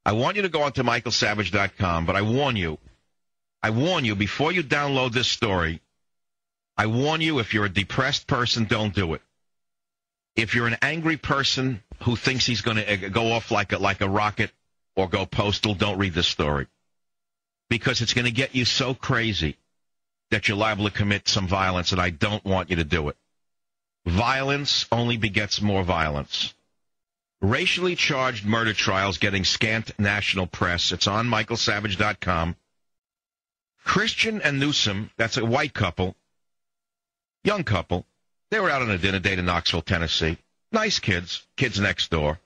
I want you to go onto michaelsavage.com, but I warn you, before you download this story, I warn you, if you're a depressed person, don't do it. If you're an angry person who thinks he's going to go off like a rocket or go postal, don't read this story. Because it's going to get you so crazy that you're liable to commit some violence, and I don't want you to do it. Violence only begets more violence. Racially charged murder trials getting scant national press. It's on michaelsavage.com. Christian and Newsom, that's a white couple, young couple. They were out on a dinner date in Knoxville, Tennessee. Nice kids next door.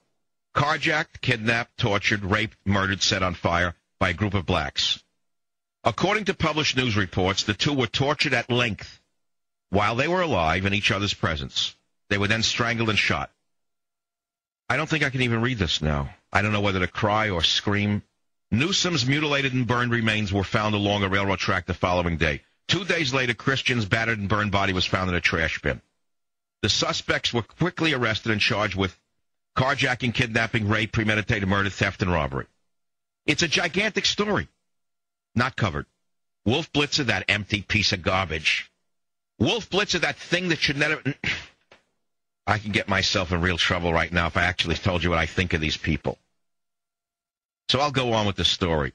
Carjacked, kidnapped, tortured, raped, murdered, set on fire by a group of blacks. According to published news reports, the two were tortured at length while they were alive in each other's presence. They were then strangled and shot. I don't think I can even read this now. I don't know whether to cry or scream. Newsom's mutilated and burned remains were found along a railroad track the following day. 2 days later, Christian's battered and burned body was found in a trash bin. The suspects were quickly arrested and charged with carjacking, kidnapping, rape, premeditated murder, theft, and robbery. It's a gigantic story. Not covered. Wolf Blitzer, that empty piece of garbage. Wolf Blitzer, that thing that should never... I can get myself in real trouble right now if I actually told you what I think of these people. So I'll go on with the story.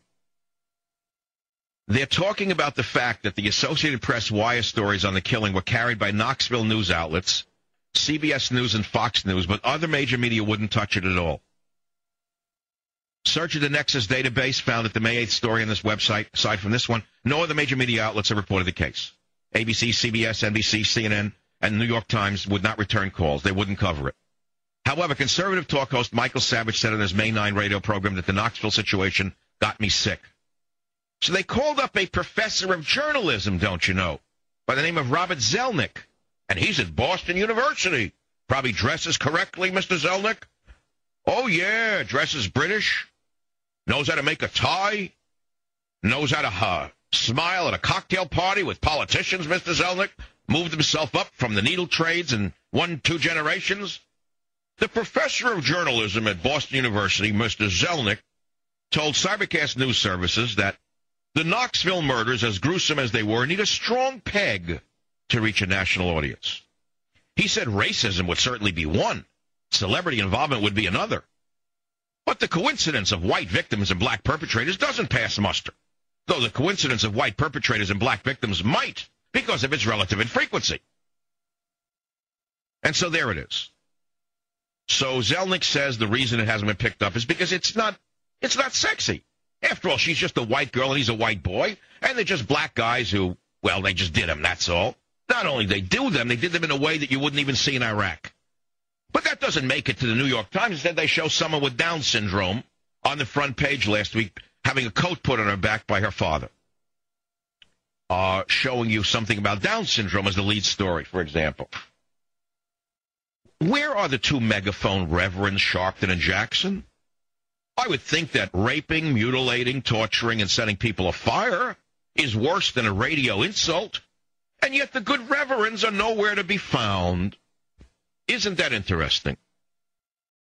They're talking about the fact that the Associated Press wire stories on the killing were carried by Knoxville news outlets, CBS News and Fox News, but other major media wouldn't touch it at all. Search of the Nexus database found that the May 8th story on this website, aside from this one, no other major media outlets have reported the case. ABC, CBS, NBC, CNN, and the New York Times would not return calls. They wouldn't cover it. However, conservative talk host Michael Savage said on his May 9 radio program that the Knoxville situation got me sick. So they called up a professor of journalism, don't you know, by the name of Robert Zelnick. And he's at Boston University. Probably dresses correctly, Mr. Zelnick. Oh, yeah, dresses British. Knows how to make a tie. Knows how to smile at a cocktail party with politicians, Mr. Zelnick. Moved himself up from the needle trades in 1-2 generations. The professor of journalism at Boston University, Mr. Zelnick, told Cybercast News Services that the Knoxville murders, as gruesome as they were, need a strong peg to reach a national audience. He said racism would certainly be one. Celebrity involvement would be another. But the coincidence of white victims and black perpetrators doesn't pass muster, though the coincidence of white perpetrators and black victims might, because of its relative infrequency. And so there it is. So Zelnick says the reason it hasn't been picked up is because it's not sexy. After all, she's just a white girl and he's a white boy, and they're just black guys who, well, they just did them, that's all. Not only they do them, they did them in a way that you wouldn't even see in Iraq. But that doesn't make it to the New York Times. Instead, they show someone with Down syndrome on the front page last week having a coat put on her back by her father. Showing you something about Down syndrome as the lead story, for example. Where are the two megaphone reverends, Sharpton and Jackson? I would think that raping, mutilating, torturing, and setting people afire is worse than a radio insult, and yet the good reverends are nowhere to be found. Isn't that interesting?